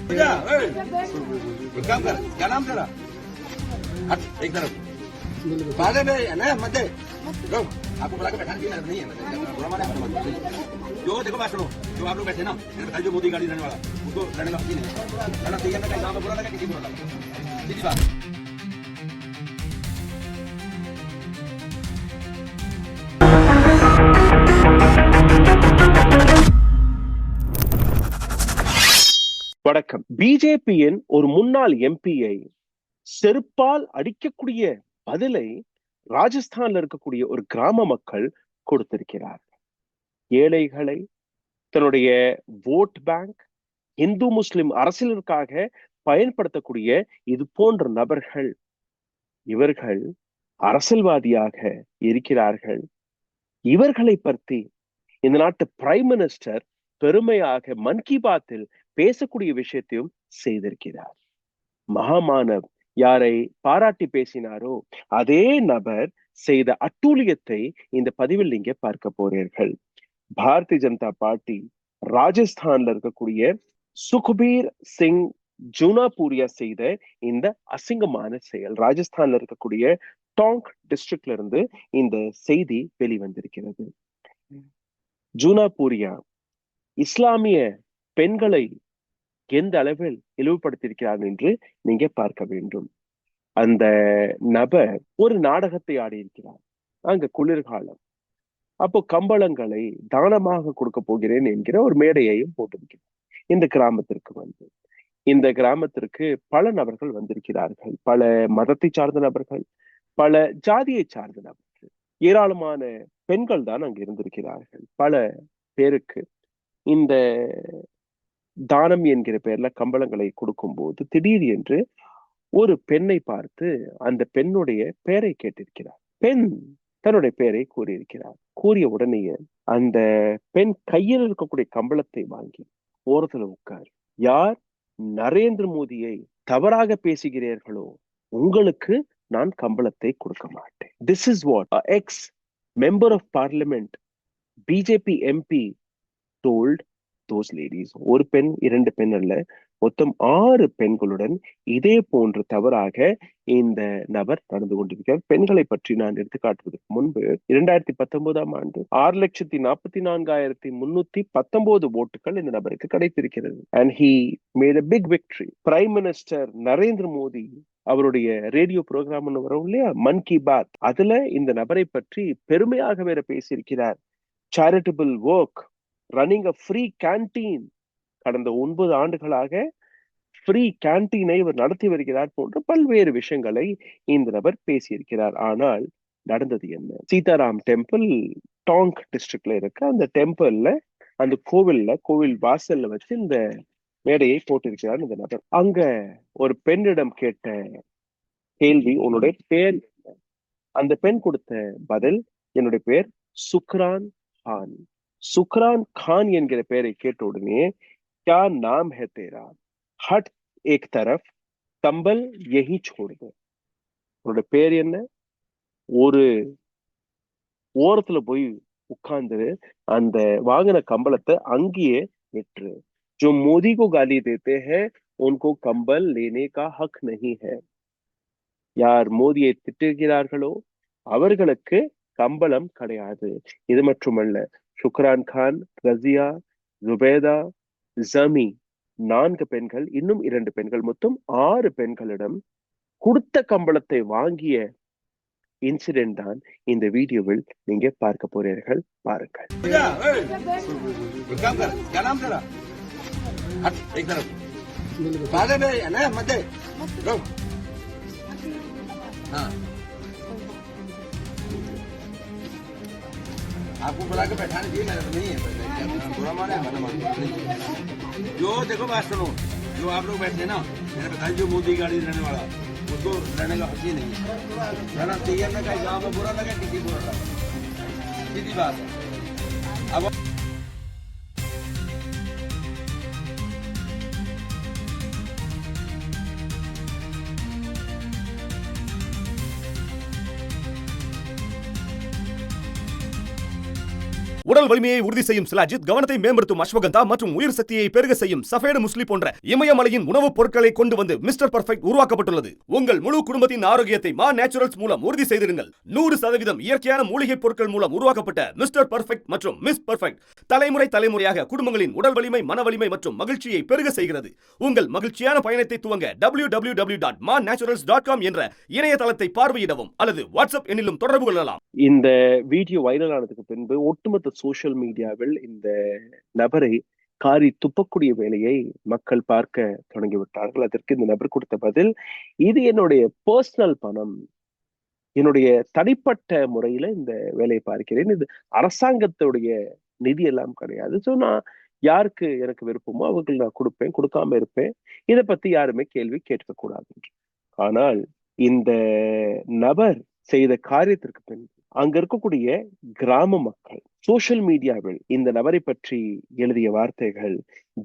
जा, काम कर, क्या नाम तेरा? हट एक तरफ, बाले में है ना मत दे, लो आपको बुला के बैठाने की जरूरत नहीं है, बुरा माने जो देखो बात सुनो, जो आप लोग बैठे ना, मैंने बताया जो मोदी गाड़ी रहने वाला, उसको लड़ने का नहीं है, लड़ना चाहिए ना, कहीं गाँव में बुरा लगा किसी बुरा लगा, सीधी बात। வணக்கம். பிஜேபியின் ஒரு முன்னாள் எம்பியை செருப்பால் அடிக்கக்கூடிய பதிலை ராஜஸ்தான்ல இருக்கக்கூடிய ஒரு கிராம மக்கள் கொடுத்திருக்கிறார். ஏழைகளை தன்னுடைய ஓட் பேங்க், இந்து முஸ்லிம் அரசியலுக்காக பயன்படுத்தக்கூடிய இது போன்ற நபர்கள், இவர்கள் அரசியல்வாதியாக இருக்கிறார்கள். இவர்களை பற்றி இந்த நாட்டு பிரைம் மினிஸ்டர் பெருமையாக மன் கி பாத்தில் பேசக்கூடிய விஷயத்தையும் செய்திருக்கிறார். மகாமானவ் யாரை பாராட்டி பேசினாரோ அதே நபர் செய்த அட்டூழியத்தை இந்த பதிவில் நீங்க பார்க்க போறீர்கள். பாரதிய ஜனதா பார்ட்டி ராஜஸ்தான்ல இருக்கக்கூடிய சுக்பீர் சிங் ஜூனாபூரியா செய்த இந்த அசிங்கமான செயல். ராஜஸ்தான்ல இருக்கக்கூடிய டாங்க் டிஸ்ட்ரிக்ட்ல இருந்து இந்த செய்தி வெளிவந்திருக்கிறது. ஜூனாபூரியா இஸ்லாமிய பெண்களை எந்த அளவில் இழிவுபடுத்தியிருக்கிறார் என்று நீங்க பார்க்க வேண்டும். அந்த நபர் ஒரு நாடகத்தை ஆடியிருக்கிறார். அங்க குளிர்காலம், அப்போ கம்பளங்களை தானமாக கொடுக்க போகிறேன் என்கிற ஒரு மேடையையும் போட்டிருக்கிறார். இந்த கிராமத்திற்கு இந்த கிராமத்திற்கு பல நபர்கள் வந்திருக்கிறார்கள். பல மதத்தை சார்ந்த நபர்கள், பல ஜாதியை சார்ந்த நபர்கள், ஏராளமான பெண்கள் தான் அங்கு இருந்திருக்கிறார்கள். பல பேருக்கு இந்த தானம் என்கிற பெயர்ல கம்பளங்களை கொடுக்கும் போது திடீர் என்று ஒரு பெண்ணை பார்த்து அந்த பெண்ணுடைய பெயரை கேட்டிருக்கிறார். பெண் தன்னுடைய பெயரை கூறியிருக்கிறார். கூறிய உடனேயே அந்த பெண் கையில் இருக்கக்கூடிய கம்பளத்தை வாங்கி ஓரத்துல உட்கார், யார் நரேந்திர மோடியை தவறாக பேசுகிறீர்களோ உங்களுக்கு நான் கம்பளத்தை கொடுக்க மாட்டேன். This is what ex member of parliament BJP MP told those ladies. ஒரு பெண், இரண்டு பெண் அல்ல, மொத்தம் 6 பெண்களுடன் இதே போன்று தவறாக இந்த நபர் நடந்து கொண்டிருக்கிறார். பெண்களை பற்றி நான் எடுத்து காட்டுவதற்கு முன்பு 2019ஆம் ஆண்டு 6,44,319 ஓட்டுகள் இந்த நபருக்கு கிடைத்திருக்கிறது. And he made a big victory. Prime minister Narendra Modi அவருடைய ரேடியோ ப்ரோக்ராம் ஒன்று வரும் இல்லையா, மன் கி பாத், அதுல இந்த நபரை பற்றி பெருமையாக வேற பேசியிருக்கிறார். Charitable work, running a free canteen, கடந்த 9 ஆண்டுகளாக ஃப்ரீ கேன்டீனை இவர் நடத்தி வருகிறார் போன்ற பல்வேறு விஷயங்களை இந்த நபர் பேசியிருக்கிறார். ஆனால் நடந்தது என்ன? சீதாராம் டெம்பிள் டாங்க் டிஸ்ட்ரிக்ட்ல இருக்க அந்த டெம்பிள்ல, அந்த கோவில் வாசல்ல வச்சு இந்த மேடையை போட்டிருக்கிறார் இந்த நபர். அங்க ஒரு பெண்ணிடம் கேட்ட கேள்வி, உன்னுடைய பேர் என்ன? அந்த பெண் கொடுத்த பதில், என்னுடைய பேர் சுக்ரான் கான். சுக்ரான் கான் என்கிற பெயரை கேட்ட உடனே, क्या नाम है तेरा, हट एक तरफ, कंबल यही छोड़ दो. உன்னோட பேர் என்ன? ஒரு ஓரத்துல போய் உட்கார்ந்து அந்த வாங்கின கம்பளத்தை அங்கேயே விட்டுரு. जो मोदी को गाली देते हैं उनको कंबल लेने का हक नहीं है. யார் மோதியை திட்டுகிறார்களோ அவர்களுக்கு கம்பளம் கிடையாது. இது மட்டுமல்ல, சுக்ரான் கான், ரசியா, ஜுபேதா, ஜமி 4 பெண்கள், இன்னும் 2 பெண்கள், மொத்தம் 6 பெண்களிடம் கொடுத்த கம்பளத்தை வாங்கிய இன்சிடென்ட் தான் இந்த வீடியோவில் நீங்க பார்க்க போறீர்கள். பாருங்கள். आपको बुला के बैठाने की जरूरत नहीं है, बुरा माने जो देखो बात सुनो, जो आप लोग बैठे ना, मैंने बताया जो मोदी गाड़ी रहने वाला, उसको रहने का हक ही नहीं है, रहना चाहिए ना, कहीं गाँव में बुरा लगे किसी बुरा लगे, सीधी बात है। अब உடல் வலிமையை உறுதி செய்யும் சிலாஜித், கவனத்தை மேம்படுத்தும் அஸ்வகந்தா மற்றும் உயிர் சக்தியை பெருக செய்யும் சஃபேடு முஸ்லி போன்ற இமயமலையின் உணவுப் பொருட்களை கொண்டு வந்து மிஸ்டர் பர்ஃபெக்ட் உருவாக்கப்பட்டுள்ளது. உங்கள் முழு குடும்பத்தின் ஆரோக்கியத்தை மா நேச்சுரல்ஸ் மூலம் உறுதி செய்திருங்கள். 100% இயற்கையான மூலிகை பொருட்கள் மூலம் உருவாக்கப்பட்ட மிஸ்டர் பர்ஃபெக்ட் மற்றும் மிஸ் பர்ஃபெக்ட் தலைமுறையாக குடும்பங்களின் உடல் வலிமை, மன வலிமை மற்றும் மகிழ்ச்சியை பெருக செய்கிறது. உங்கள் மகிழ்ச்சியான பயணத்தை துவங்க www.mannaturals.com என்ற இணையதளத்தை பார்வையிடவும் அல்லது வாட்ஸ்அப் எண்ணிலும் தொடர்பு கொள்ளலாம். இந்த வீடியோ வைரல் ஆனதுக்கு பின்பு ஒட்டுமொத்த சோசியல் மீடியாவில் இந்த நபரை காரி துப்பக்கூடிய வேலையை மக்கள் பார்க்க தொடங்கிவிட்டார்கள். அதற்கு இந்த நபர் கொடுத்த பதில், இது என்னுடைய பர்சனல் பணம், என்னுடைய தனிப்பட்ட முறையில இந்த வேலையை பார்க்கிறேன், இது அரசாங்கத்துடைய நிதி எல்லாம் கிடையாது. சோ நான் யாருக்கு எனக்கு விருப்பமோ அவர்கள் நான் கொடுப்பேன், கொடுக்காம இருப்பேன், இதை பத்தி யாருமே கேள்வி கேட்க கூடாது. ஆனால் இந்த நபர் செய்த காரியத்திற்கு பின் அங்க இருக்கக்கூடிய கிராம மக்கள் சோசியல் மீடியாவில் இந்த நபரை பற்றி எழுதிய வார்த்தைகள்,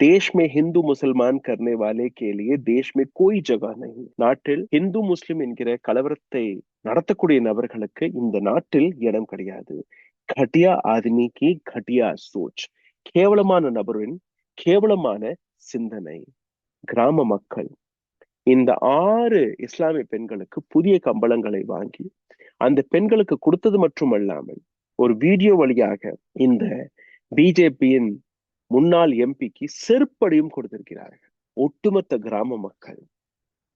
தேஷ் மே ஹிந்து முசல்மான் கர்னே வாலே கே லியே தேஷ் மே கோய் ஜகா நஹி, நாட்டில் இந்து முஸ்லிம் என்கிற கலவரத்தை நடத்தக்கூடிய நபர்களுக்கு இந்த நாட்டில் இடம் கிடையாது. கட்டியா ஆத்மி கி கட்டியா சோச், கேவலமான நபரின் கேவலமான சிந்தனை. கிராம மக்கள் இந்த 6 இஸ்லாமிய பெண்களுக்கு புதிய கம்பளங்களை வாங்கி அந்த பெண்களுக்கு கொடுத்தது மட்டுமல்லாமல் ஒரு வீடியோ வழியாக இந்த பிஜேபியின் முன்னாள் எம்பிக்கு செருப்படியும் கொடுத்திருக்கிறார்கள். ஒட்டுமொத்த கிராம மக்கள்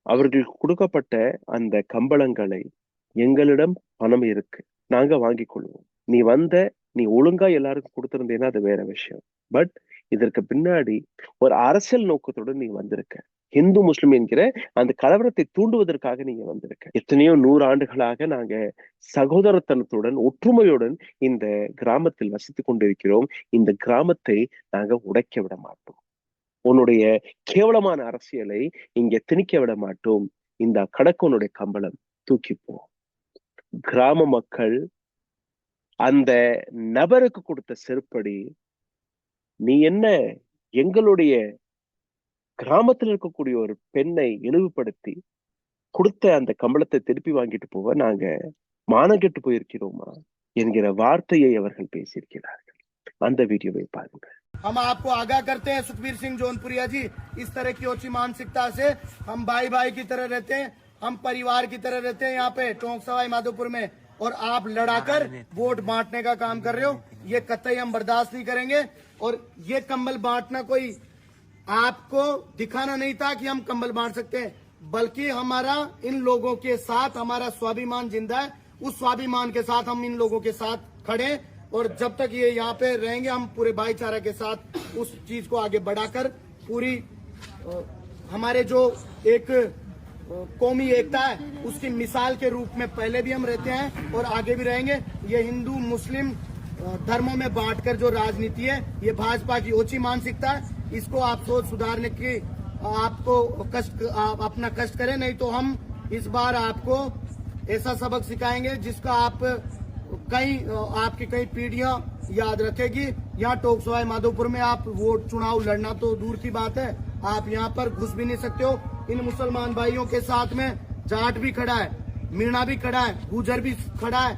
அவர்களுக்கு கொடுக்கப்பட்ட அந்த கம்பளங்களை, எங்களிடம் பணம் இருக்கு, நாங்க வாங்கிக் கொள்வோம், நீ ஒழுங்கா எல்லாருக்கும் கொடுத்திருந்தேன்னா அது வேற விஷயம், பட் இதற்கு பின்னாடி ஒரு அரசியல் நோக்கத்துடன் நீ வந்திருக்க, இந்து முஸ்லிம் என்கிற அந்த கலவரத்தை தூண்டுவதற்காக நீங்க வந்திருக்க. எத்தனையோ 100 ஆண்டுகளாக நாங்க சகோதரத்தனத்துடன் ஒற்றுமையுடன் இந்த கிராமத்தில் வசித்துக் கொண்டிருக்கிறோம். இந்த கிராமத்தை நாங்க உடைக்க விட மாட்டோம். உன்னுடைய கேவலமான அரசியலை இங்க திணிக்க விட மாட்டோம். இந்த கடக்கனுடைய கம்பளம் தூக்கிப்போ. கிராம மக்கள் அந்த நபருக்கு கொடுத்த செருப்படி, நீ என்ன எங்களுடைய கிராமத்தில் இருக்கக்கூடிய ஒரு பெண்ணை இழிவுபடுத்தி கொடுத்த அந்த கம்பளத்தை திருப்பி வாங்கிட்டு போக நாங்க மானங்கெட்டு போயிருக்கிறோமா என்கிற வார்த்தையை அவர்கள் பேசியிருக்கிறார்கள். அந்த வீடியோவை பாருங்கள். हम आपको आगाह करते हैं सुखबीर सिंह जौनपुरिया जी, इस तरह की ओछी मानसिकता से हम भाई भाई की तरह रहते हैं, हम परिवार की तरह रहते हैं यहाँ पे टोंक सवाई माधोपुर में, और आप लड़ाकर वोट बांटने का काम कर रहे हो, ये कतई हम बर्दाश्त नहीं करेंगे। और ये कंबल बांटना कोई आपको दिखाना नहीं था कि हम कंबल बांट सकते हैं, बल्कि हमारा इन लोगों के साथ हमारा स्वाभिमान जिंदा है, उस स्वाभिमान के साथ हम इन लोगों के साथ खड़े, और जब तक ये यहाँ पे रहेंगे हम पूरे भाईचारा के साथ उस चीज को आगे बढ़ाकर पूरी हमारे जो एक कौमी एकता है उसकी मिसाल के रूप में पहले भी हम रहते हैं और आगे भी रहेंगे। ये हिंदू मुस्लिम धर्मों में बांटकर जो राजनीति है, ये भाजपा की ओछी मानसिकता है, इसको आप सोच सुधारने की आपको अपना कष्ट करें, नहीं तो हम इस बार आपको ऐसा सबक सिखाएंगे जिसका आपकी कई पीढ़ियां याद रखेगी। यहाँ टोंक सवाई माधोपुर में आप वोट चुनाव लड़ना तो दूर की बात है, आप यहाँ पर घुस भी नहीं सकते हो। इन मुसलमान भाइयों के साथ में जाट भी खड़ा है, मीणा भी खड़ा है, गुजर भी खड़ा है,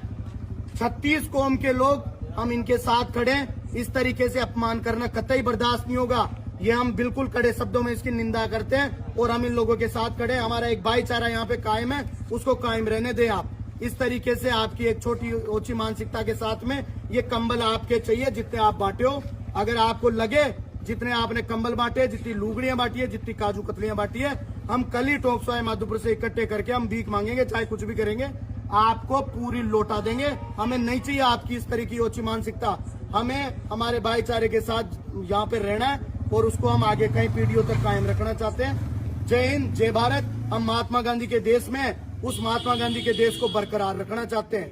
36 कौम के लोग हम इनके साथ खड़े। इस तरीके से अपमान करना कतई बर्दाश्त नहीं होगा, ये हम बिल्कुल कड़े शब्दों में इसकी निंदा करते हैं और हम इन लोगों के साथ खड़े। हमारा एक भाईचारा यहाँ पे कायम है, उसको कायम रहने दें आप। इस तरीके से आपकी एक छोटी ओछी मानसिकता के साथ में ये कंबल आपके चाहिए जितने आप बांटे हो। अगर आपको लगे जितने आपने कंबल बांटे, जितनी लुगड़ियां बांटी है, जितनी काजू कतलियां बांटी है, हम कल ही टोंक सवाई माधोपुर से इकट्ठे करके हम भीख मांगेंगे, चाहे कुछ भी करेंगे, आपको पूरी लौटा देंगे। हमें नहीं चाहिए आपकी इस तरह की ओछी मानसिकता, हमें हमारे भाईचारे के साथ यहाँ पे रहना है और उसको हम आगे कई पीढ़ियों तक कायम रखना चाहते हैं। जय हिंद, जय भारत। हम महात्मा गांधी के देश में उस महात्मा गांधी के देश को बरकरार रखना चाहते हैं।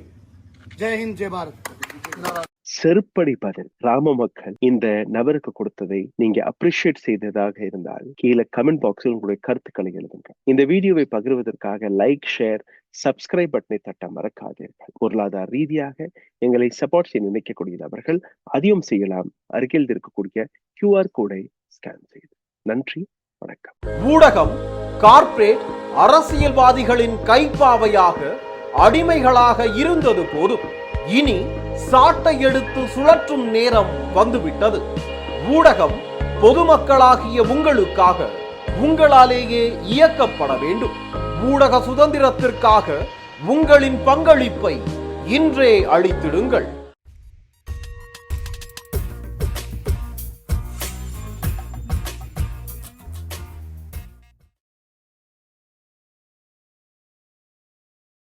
जय हिंद, जय भारत। செருப்படி பதில் கிராம மக்கள் இந்த நபருக்கு கொடுத்ததை நீங்க அப்ரிஷியேட் செய்ததாக இருந்தால் கீழே கமெண்ட் பாக்ஸில் உங்களுடைய கருத்துக்களை எழுதுங்க. இந்த வீடியோவை பகிர்வதற்காக லைக், ஷேர், சப்ஸ்கிரைப் பட்டனை தட்ட மறக்காதீர்கள். பொருளாதார ரீதியாக எங்களை சப்போர்ட் செய்ய நினைக்கக்கூடிய நபர்கள் அதையும் செய்யலாம். அருகில் இருக்கக்கூடிய QR கோடை ஸ்கேன் செய்து. நன்றி, வணக்கம். ஊடகம் கார்ப்பரேட் அரசியல்வாதிகளின் கைப்பாவையாக அடிமைகளாக இருந்தது போதும். இனி சாட்டை எடுத்து சுழற்றும் நேரம் வந்துவிட்டது. ஊடகம் பொதுமக்களாகிய உங்களுக்காக, உங்களாலேயே இயக்கப்பட வேண்டும். ஊடக சுதந்திரத்திற்காக உங்களின் பங்களிப்பை இன்றே அளித்திடுங்கள்.